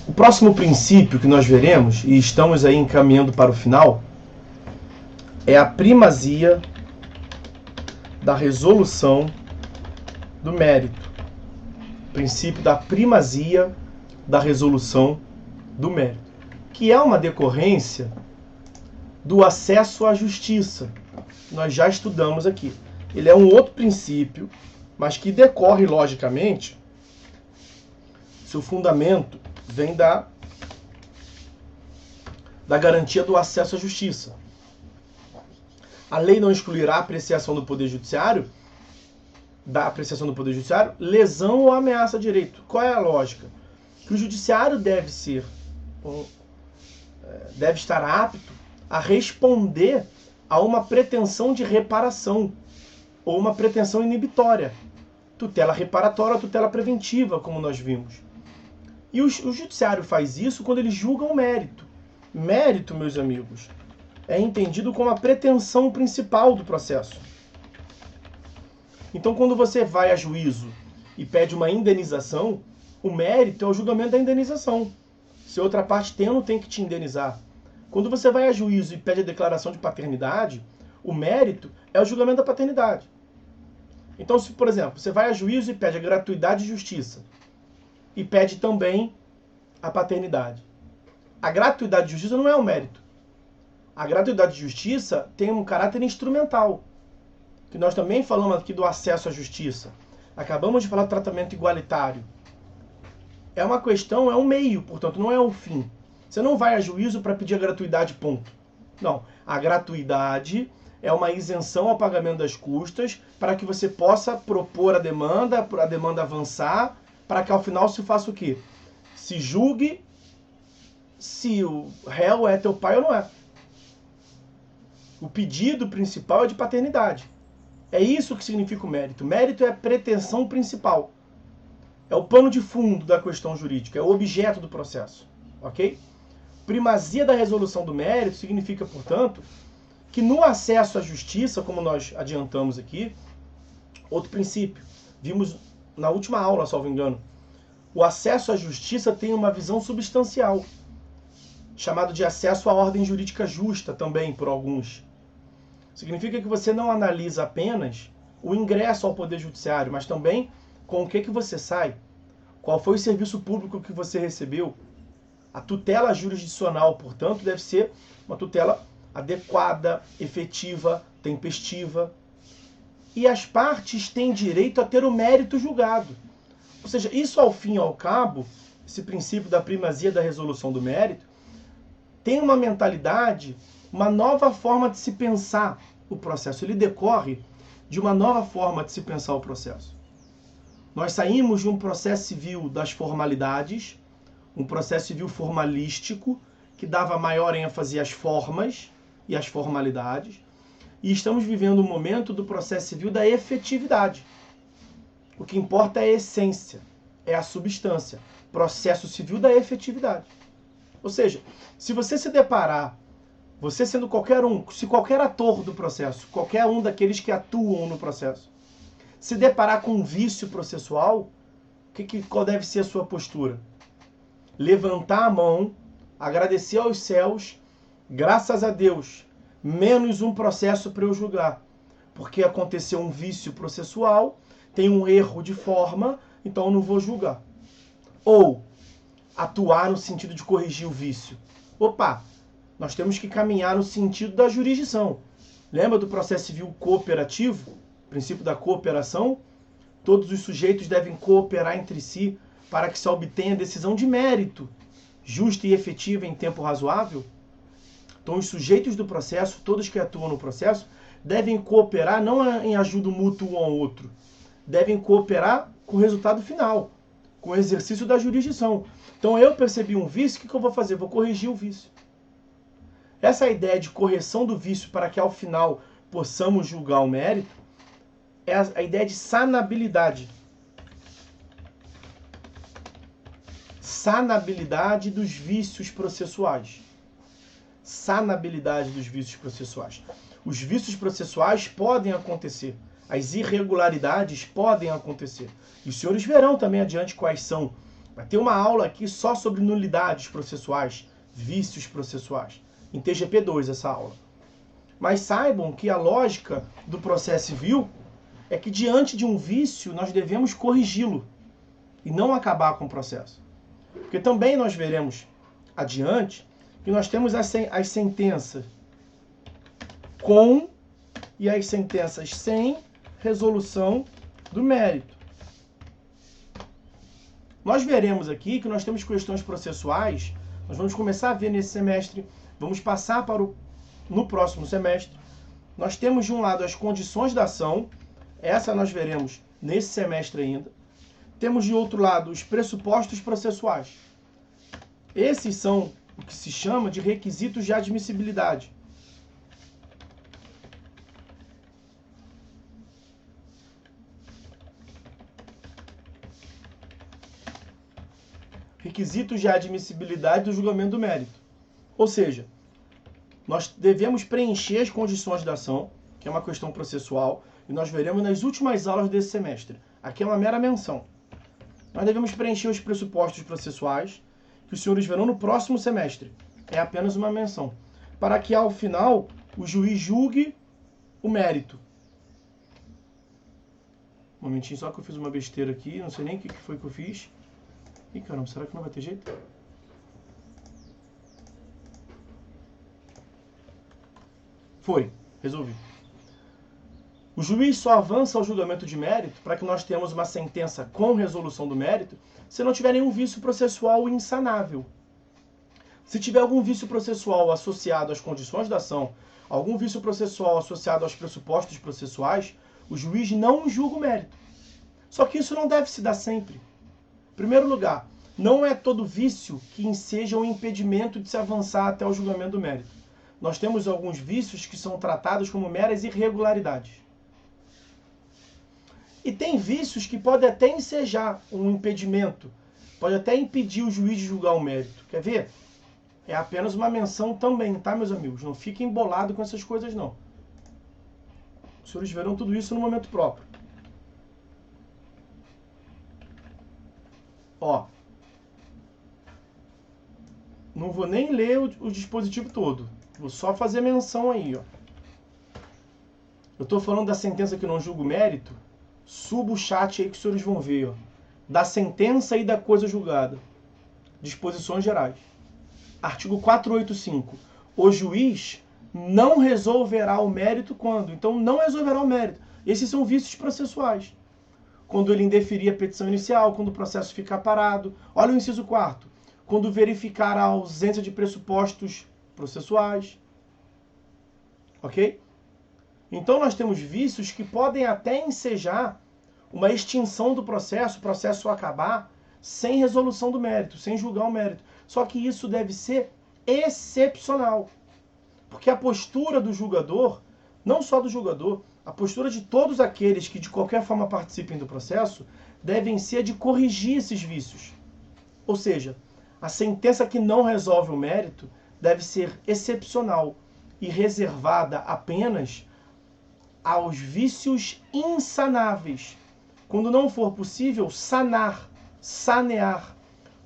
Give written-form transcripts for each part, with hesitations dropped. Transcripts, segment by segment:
O próximo princípio que nós veremos, e estamos aí encaminhando para o final, é a primazia da resolução do mérito. Princípio da primazia da resolução do mérito, que é uma decorrência do acesso à justiça. Nós já estudamos aqui. Ele é um outro princípio, mas que decorre logicamente, seu fundamento vem da garantia do acesso à justiça. A lei não excluirá a apreciação do Poder Judiciário, lesão ou ameaça a direito. Qual é a lógica? Que o Judiciário deve estar apto a responder a uma pretensão de reparação ou uma pretensão inibitória. Tutela reparatória ou tutela preventiva, como nós vimos. E o Judiciário faz isso quando ele julga o mérito. Mérito, meus amigos, é entendido como a pretensão principal do processo. Então, quando você vai a juízo e pede uma indenização, o mérito é o julgamento da indenização. Se outra parte tem ou não tem que te indenizar. Quando você vai a juízo e pede a declaração de paternidade, o mérito é o julgamento da paternidade. Então, se, por exemplo, você vai a juízo e pede a gratuidade de justiça e pede também a paternidade. A gratuidade de justiça não é um mérito. A gratuidade de justiça tem um caráter instrumental, que nós também falamos aqui do acesso à justiça. Acabamos de falar do tratamento igualitário. É uma questão, é um meio, portanto, não é um fim. Você não vai a juízo para pedir a gratuidade, ponto. Não. A gratuidade é uma isenção ao pagamento das custas para que você possa propor a demanda avançar, para que ao final se faça o quê? Se julgue se o réu é teu pai ou não é. O pedido principal é de paternidade. É isso que significa o mérito. O mérito é a pretensão principal. É o pano de fundo da questão jurídica, é o objeto do processo. Ok? Primazia da resolução do mérito significa, portanto, que no acesso à justiça, como nós adiantamos aqui, outro princípio, vimos na última aula, salvo engano, o acesso à justiça tem uma visão substancial, chamado de acesso à ordem jurídica justa também, por alguns. Significa que você não analisa apenas o ingresso ao Poder Judiciário, mas também com o que você sai, qual foi o serviço público que você recebeu. A tutela jurisdicional, portanto, deve ser uma tutela adequada, efetiva, tempestiva. E as partes têm direito a ter o mérito julgado. Ou seja, isso ao fim e ao cabo, esse princípio da primazia da resolução do mérito, tem uma mentalidade, uma nova forma de se pensar o processo. Ele decorre de uma nova forma de se pensar o processo. Nós saímos de um processo civil das formalidades, um processo civil formalístico, que dava maior ênfase às formas e às formalidades, e estamos vivendo um momento do processo civil da efetividade. O que importa é a essência, é a substância. Processo civil da efetividade. Ou seja, se você se deparar, você sendo qualquer um, se qualquer ator do processo, qualquer um daqueles que atuam no processo, se deparar com um vício processual, qual deve ser a sua postura? Levantar a mão, agradecer aos céus, graças a Deus, menos um processo para eu julgar. Porque aconteceu um vício processual, tem um erro de forma, então eu não vou julgar. Ou atuar no sentido de corrigir o vício. Opa, nós temos que caminhar no sentido da jurisdição. Lembra do processo civil cooperativo? O princípio da cooperação? Todos os sujeitos devem cooperar entre si para que se obtenha decisão de mérito, justa e efetiva em tempo razoável. Então os sujeitos do processo, todos que atuam no processo, devem cooperar não em ajuda mútua um ao outro, devem cooperar com o resultado final, com o exercício da jurisdição. Então eu percebi um vício, o que eu vou fazer? Vou corrigir o vício. Essa ideia de correção do vício para que ao final possamos julgar o mérito é a ideia de sanabilidade. Sanabilidade dos vícios processuais. Sanabilidade dos vícios processuais. Os vícios processuais podem acontecer. As irregularidades podem acontecer. E os senhores verão também adiante quais são Vai ter uma aula aqui só sobre nulidades processuais, vícios processuais. Em TGP2 essa aula. Mas saibam que a lógica do processo civil é que diante de um vício nós devemos corrigi-lo e não acabar com o processo. Porque também nós veremos adiante que nós temos as sentenças com e as sentenças sem resolução do mérito. Nós veremos aqui que nós temos questões processuais, nós vamos começar a ver nesse semestre, vamos passar para no próximo semestre. Nós temos de um lado as condições da ação, essa nós veremos nesse semestre ainda. Temos de outro lado os pressupostos processuais. Esses são o que se chama de requisitos de admissibilidade. Requisitos de admissibilidade do julgamento do mérito. Ou seja, nós devemos preencher as condições da ação, que é uma questão processual, e nós veremos nas últimas aulas desse semestre. Aqui é uma mera menção. Nós devemos preencher os pressupostos processuais, que os senhores verão no próximo semestre. É apenas uma menção. Para que, ao final, o juiz julgue o mérito. Um momentinho, só que eu fiz uma besteira aqui, não sei nem o que foi que eu fiz. Ih, caramba, será que não vai ter jeito? Foi, resolvi. O juiz só avança ao julgamento de mérito para que nós tenhamos uma sentença com resolução do mérito se não tiver nenhum vício processual insanável. Se tiver algum vício processual associado às condições da ação, algum vício processual associado aos pressupostos processuais, o juiz não julga o mérito. Só que isso não deve se dar sempre. Em primeiro lugar, não é todo vício que seja um impedimento de se avançar até o julgamento do mérito. Nós temos alguns vícios que são tratados como meras irregularidades. E tem vícios que podem até ensejar um impedimento, pode até impedir o juiz de julgar o mérito. Quer ver? É apenas uma menção também, tá, meus amigos? Não fiquem embolados com essas coisas, não. Os senhores verão tudo isso no momento próprio. Ó. Não vou nem ler o dispositivo todo. Vou só fazer menção aí, ó. Eu estou falando da sentença que não julga o mérito. Suba o chat aí que os senhores vão ver, ó. Da sentença e da coisa julgada. Disposições gerais. Artigo 485. O juiz não resolverá o mérito quando? Então, não resolverá o mérito. Esses são vícios processuais. Quando ele indeferir a petição inicial, quando o processo ficar parado. Olha o inciso 4º. Quando verificar a ausência de pressupostos processuais. Ok? Então, nós temos vícios que podem até ensejar uma extinção do processo, o processo acabar sem resolução do mérito, sem julgar o mérito. Só que isso deve ser excepcional. Porque a postura do julgador, não só do julgador, a postura de todos aqueles que de qualquer forma participem do processo, devem ser de corrigir esses vícios. Ou seja, a sentença que não resolve o mérito deve ser excepcional e reservada apenas aos vícios insanáveis. Quando não for possível, sanar, sanear,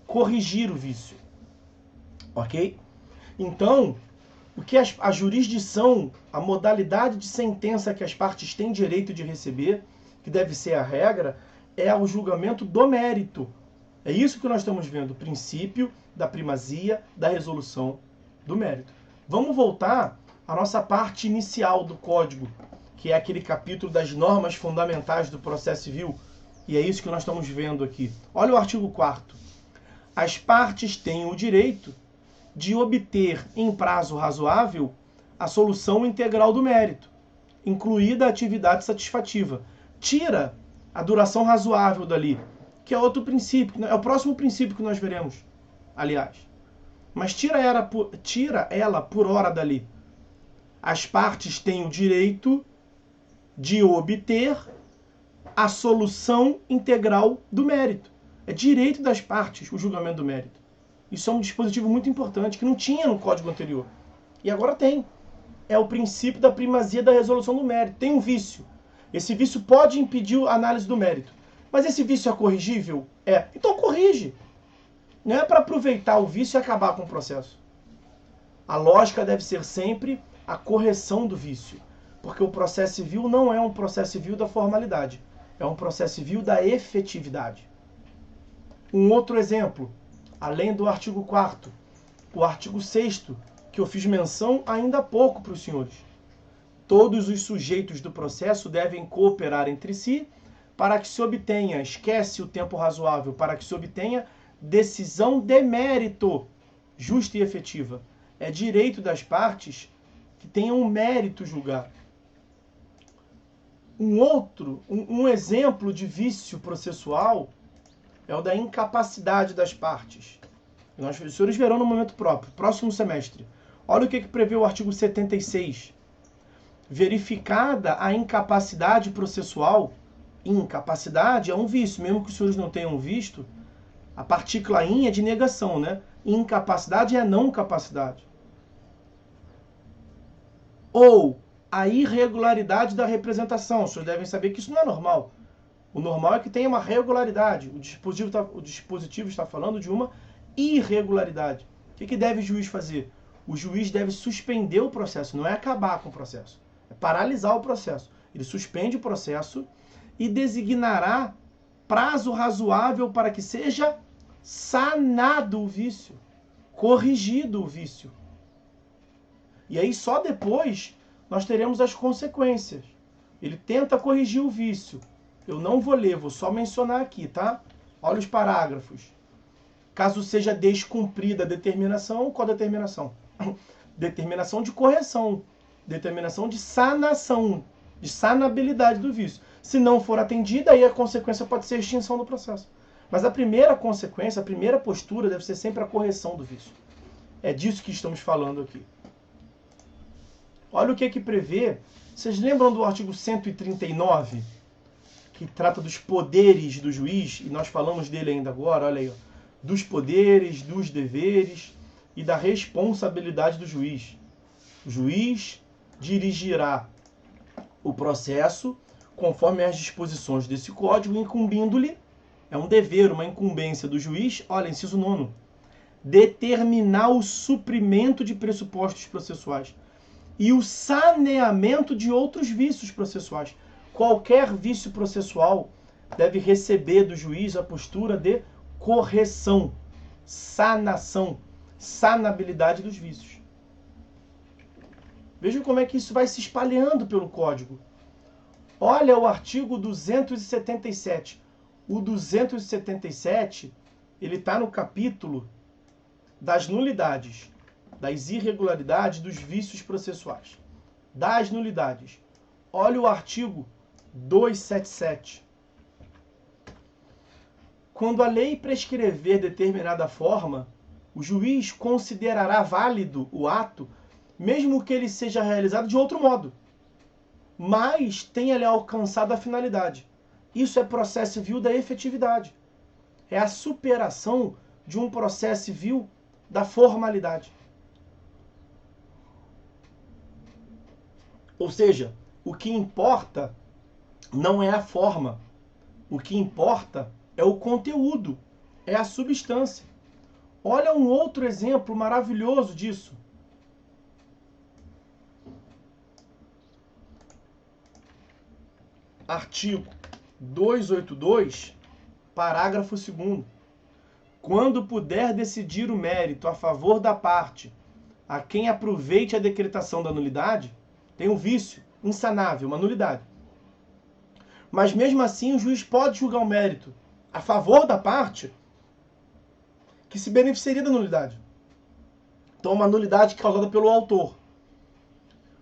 corrigir o vício. Ok? Então, o que a jurisdição, a modalidade de sentença que as partes têm direito de receber, que deve ser a regra, é o julgamento do mérito. É isso que nós estamos vendo, o princípio da primazia da resolução do mérito. Vamos voltar à nossa parte inicial do Código, que é aquele capítulo das normas fundamentais do processo civil, e é isso que nós estamos vendo aqui. Olha o artigo 4º. As partes têm o direito de obter em prazo razoável a solução integral do mérito, incluída a atividade satisfativa. Tira a duração razoável dali, que é outro princípio, é o próximo princípio que nós veremos, aliás. Mas tira ela por hora dali. As partes têm o direito de obter a solução integral do mérito. É direito das partes o julgamento do mérito. Isso é um dispositivo muito importante que não tinha no código anterior. E agora tem. É o princípio da primazia da resolução do mérito. Tem um vício. Esse vício pode impedir a análise do mérito. Mas esse vício é corrigível? É. Então corrige. Não é para aproveitar o vício e acabar com o processo. A lógica deve ser sempre a correção do vício. Porque o processo civil não é um processo civil da formalidade. É um processo civil da efetividade. Um outro exemplo, além do artigo 4º, o artigo 6º, que eu fiz menção ainda há pouco para os senhores. Todos os sujeitos do processo devem cooperar entre si para que se obtenha, esquece o tempo razoável, para que se obtenha decisão de mérito, justa e efetiva. É direito das partes que tenham mérito julgar. Um exemplo de vício processual é o da incapacidade das partes. Os senhores verão no momento próprio, próximo semestre. Olha o que prevê o artigo 76. Verificada a incapacidade processual, incapacidade é um vício, mesmo que os senhores não tenham visto, a partícula in é de negação, né? Incapacidade é não capacidade. Ou a irregularidade da representação. Os senhores devem saber que isso não é normal. O normal é que tenha uma regularidade. O dispositivo está falando de uma irregularidade. O que deve o juiz fazer? O juiz deve suspender o processo, não é acabar com o processo. É paralisar o processo. Ele suspende o processo e designará prazo razoável para que seja sanado o vício, corrigido o vício. E aí só depois nós teremos as consequências. Ele tenta corrigir o vício. Eu não vou ler, vou só mencionar aqui, tá? Olha os parágrafos. Caso seja descumprida a determinação, qual determinação? Determinação de correção, determinação de sanação, de sanabilidade do vício. Se não for atendida, aí a consequência pode ser a extinção do processo. Mas a primeira consequência, a primeira postura deve ser sempre a correção do vício. É disso que estamos falando aqui. Olha o que prevê. Vocês lembram do artigo 139, que trata dos poderes do juiz, e nós falamos dele ainda agora, olha aí, ó, dos poderes, dos deveres e da responsabilidade do juiz. O juiz dirigirá o processo conforme as disposições desse código, incumbindo-lhe, é um dever, uma incumbência do juiz, olha, inciso 9, determinar o suprimento de pressupostos processuais e o saneamento de outros vícios processuais. Qualquer vício processual deve receber do juiz a postura de correção, sanação, sanabilidade dos vícios. Vejam como é que isso vai se espalhando pelo Código. Olha o artigo 277. O 277, ele está no capítulo das nulidades, das irregularidades, dos vícios processuais. Das nulidades. Olha o artigo 277. Quando a lei prescrever determinada forma, o juiz considerará válido o ato, mesmo que ele seja realizado de outro modo, mas tenha lhe alcançado a finalidade. Isso é processo civil da efetividade. É a superação de um processo civil da formalidade. Ou seja, o que importa não é a forma. O que importa é o conteúdo, é a substância. Olha um outro exemplo maravilhoso disso. Artigo 282, parágrafo 2º. Quando puder decidir o mérito a favor da parte a quem aproveite a decretação da nulidade, tem um vício insanável, uma nulidade. Mas mesmo assim o juiz pode julgar o mérito a favor da parte que se beneficiaria da nulidade. Então, uma nulidade causada pelo autor.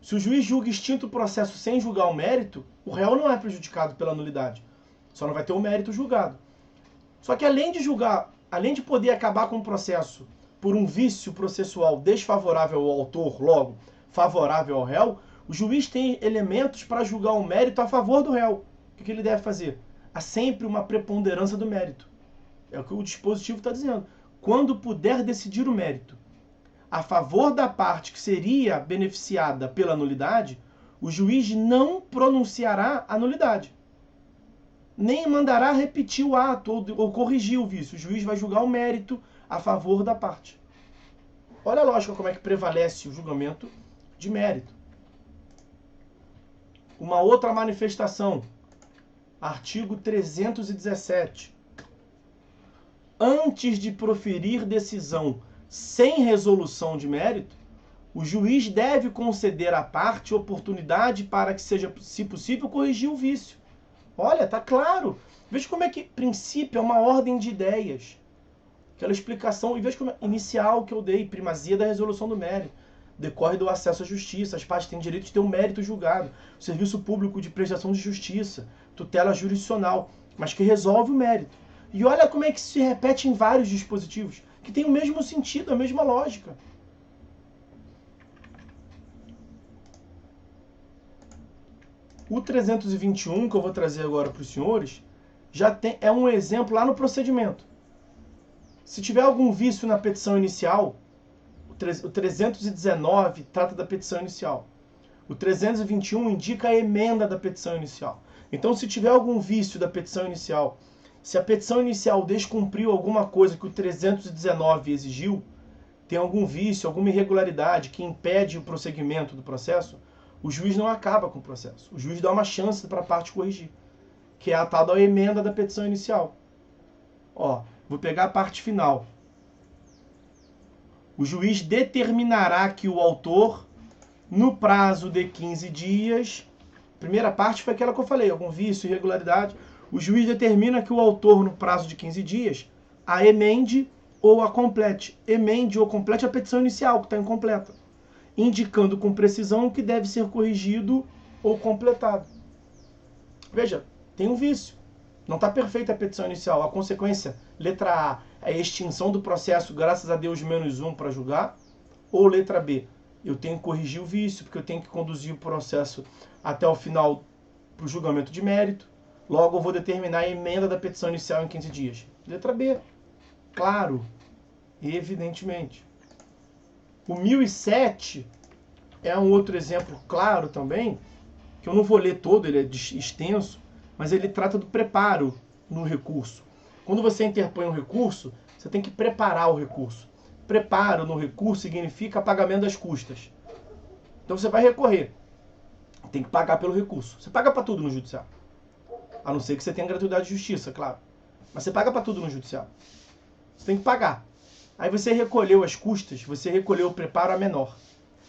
Se o juiz julga extinto o processo sem julgar o mérito, o réu não é prejudicado pela nulidade. Só não vai ter o mérito julgado. Só que além de julgar, além de poder acabar com o processo por um vício processual desfavorável ao autor, logo favorável ao réu, o juiz tem elementos para julgar o mérito a favor do réu. O que ele deve fazer? Há sempre uma preponderância do mérito. É o que o dispositivo está dizendo. Quando puder decidir o mérito a favor da parte que seria beneficiada pela nulidade, o juiz não pronunciará a nulidade. Nem mandará repetir o ato ou corrigir o vício. O juiz vai julgar o mérito a favor da parte. Olha a lógica como é que prevalece o julgamento de mérito. Uma outra manifestação, artigo 317. Antes de proferir decisão sem resolução de mérito, o juiz deve conceder à parte oportunidade para que seja, se possível, corrigir o vício. Olha, tá claro. Veja como é que princípio é uma ordem de ideias. Aquela explicação, e veja como inicial que eu dei, primazia da resolução do mérito. Decorre do acesso à justiça, as partes têm direito de ter um mérito julgado. O serviço público de prestação de justiça, tutela jurisdicional, mas que resolve o mérito. E olha como é que isso se repete em vários dispositivos, que tem o mesmo sentido, a mesma lógica. O 321, que eu vou trazer agora para os senhores, é um exemplo lá no procedimento. Se tiver algum vício na petição inicial, o 319 trata da petição inicial. O 321 indica a emenda da petição inicial. Então, se tiver algum vício da petição inicial, se a petição inicial descumpriu alguma coisa que o 319 exigiu, tem algum vício, alguma irregularidade que impede o prosseguimento do processo, o juiz não acaba com o processo. O juiz dá uma chance para a parte corrigir, que é a tal da emenda da petição inicial. Ó, vou pegar a parte final. O juiz determinará que o autor, no prazo de 15 dias, primeira parte foi aquela que eu falei, algum vício, irregularidade, o juiz determina que o autor, no prazo de 15 dias, a emende ou a complete. Emende ou complete a petição inicial, que está incompleta, indicando com precisão o que deve ser corrigido ou completado. Veja, tem um vício. Não está perfeita a petição inicial. A consequência, letra A, é a extinção do processo, graças a Deus, -1 para julgar. Ou letra B, eu tenho que corrigir o vício, porque eu tenho que conduzir o processo até o final para o julgamento de mérito. Logo, eu vou determinar a emenda da petição inicial em 15 dias. Letra B, claro, evidentemente. O 1007 é um outro exemplo claro também, que eu não vou ler todo, ele é extenso, mas ele trata do preparo no recurso. Quando você interpõe um recurso, você tem que preparar o recurso. Preparo no recurso significa pagamento das custas. Então você vai recorrer. Tem que pagar pelo recurso. Você paga para tudo no judiciário. A não ser que você tenha gratuidade de justiça, claro. Mas você paga para tudo no judiciário. Você tem que pagar. Aí você recolheu as custas, você recolheu o preparo a menor.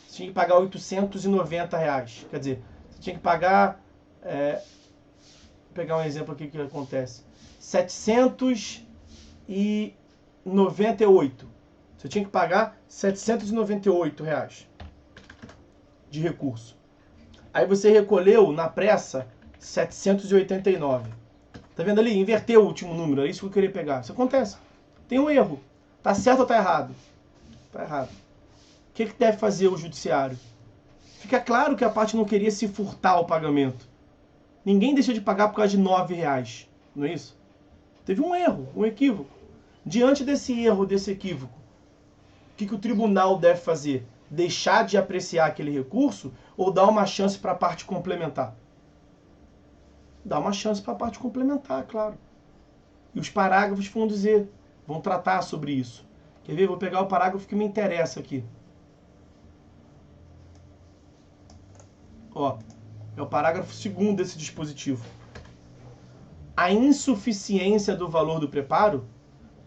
Você tinha que pagar R$890. Quer dizer, você tinha que pagar... vou pegar um exemplo aqui que acontece. 798. Você tinha que pagar R$798 de recurso. Aí você recolheu, na pressa, 789. Tá vendo ali? Inverteu o último número. É isso que eu queria pegar. Isso acontece. Tem um erro. Tá certo ou tá errado? Tá errado. O que deve fazer o judiciário? Fica claro que a parte não queria se furtar ao pagamento. Ninguém deixa de pagar por causa de R$9. Não é isso? Teve um erro, um equívoco. Diante desse erro, desse equívoco, o que o tribunal deve fazer? Deixar de apreciar aquele recurso ou dar uma chance para a parte complementar? Dá uma chance para a parte complementar, claro. E os parágrafos vão tratar sobre isso. Quer ver? Vou pegar o parágrafo que me interessa aqui. Ó, é o parágrafo 2º desse dispositivo. A insuficiência do valor do preparo.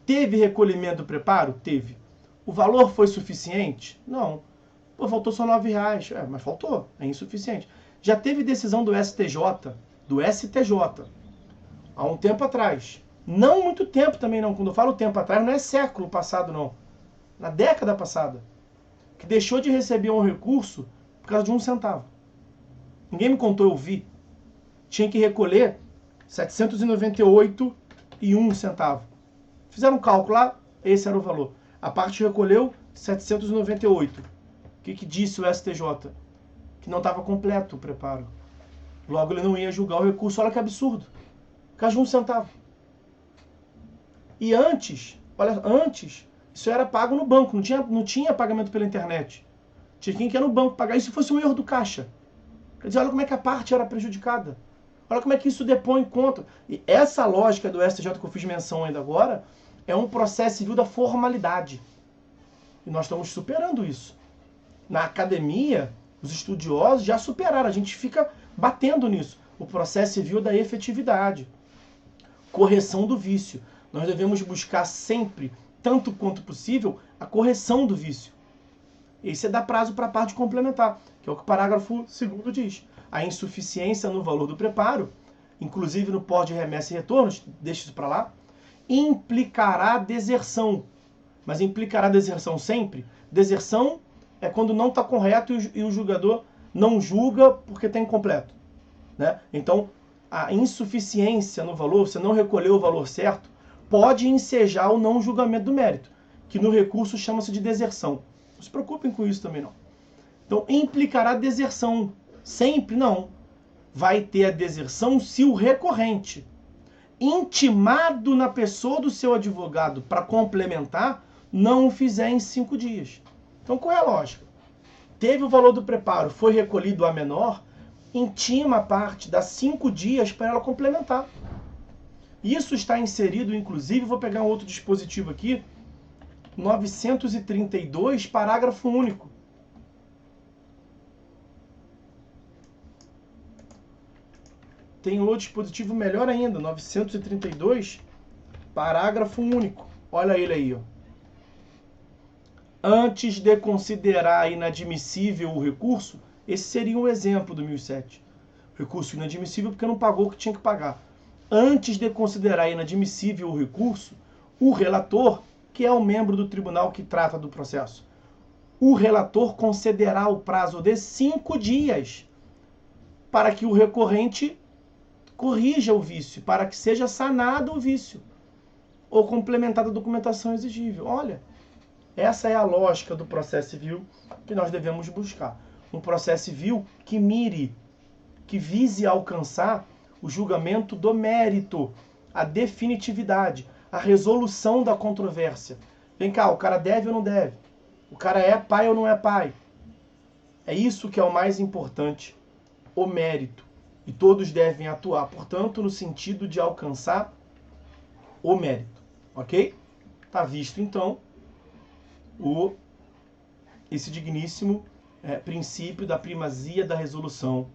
Teve recolhimento do preparo? Teve. O valor foi suficiente? Não. Pô, faltou só R$9. Mas faltou. É insuficiente. Já teve decisão do STJ, há um tempo atrás. Não muito tempo também não. Quando eu falo tempo atrás, não é século passado não. Na década passada. Que deixou de receber um recurso por causa de 1 centavo. Ninguém me contou, eu vi. Tinha que recolher 798,01 centavo. Fizeram um cálculo lá, esse era o valor. A parte recolheu 798. O que disse o STJ? Que não estava completo o preparo. Logo ele não ia julgar o recurso. Olha que absurdo. Por causa de 1 centavo. E antes, isso era pago no banco. Não tinha pagamento pela internet. Tinha quem que ia no banco pagar. E se fosse um erro do caixa? Quer dizer, olha como é que a parte era prejudicada. Olha como é que isso depõe contra. E essa lógica do STJ que eu fiz menção ainda agora, é um processo civil da formalidade. E nós estamos superando isso. Na academia, os estudiosos já superaram, a gente fica batendo nisso. O processo civil da efetividade. Correção do vício. Nós devemos buscar sempre, tanto quanto possível, a correção do vício. Esse é dar prazo para a parte complementar, que é o que o parágrafo 2º diz. A insuficiência no valor do preparo, inclusive no pós de remessa e retornos, deixa isso para lá, implicará deserção. Mas implicará deserção sempre? Deserção é quando não está correto e o julgador não julga porque está incompleto. Né? Então, a insuficiência no valor, você não recolheu o valor certo, pode ensejar o não julgamento do mérito, que no recurso chama-se de deserção. Não se preocupem com isso também não. Então, implicará deserção. Sempre não. Vai ter a deserção se o recorrente, intimado na pessoa do seu advogado para complementar, não o fizer em 5 dias. Então, qual é a lógica? Teve o valor do preparo, foi recolhido a menor, intima a parte, dá 5 dias para ela complementar. Isso está inserido, inclusive, vou pegar um outro dispositivo aqui, 932, parágrafo único. Tem outro dispositivo melhor ainda, 932, parágrafo único. Olha ele aí, ó. Antes de considerar inadmissível o recurso, esse seria um exemplo do 1007. Recurso inadmissível porque não pagou o que tinha que pagar. Antes de considerar inadmissível o recurso, o relator, que é o membro do tribunal que trata do processo, o relator concederá o prazo de 5 dias para que o recorrente corrija o vício, para que seja sanado o vício ou complementada a documentação exigível. Olha, essa é a lógica do processo civil que nós devemos buscar. Um processo civil que mire, que vise alcançar o julgamento do mérito, a definitividade, a resolução da controvérsia. Vem cá, o cara deve ou não deve? O cara é pai ou não é pai? É isso que é o mais importante, o mérito. E todos devem atuar, portanto, no sentido de alcançar o mérito. Ok? Está visto, então, esse digníssimo princípio da primazia da resolução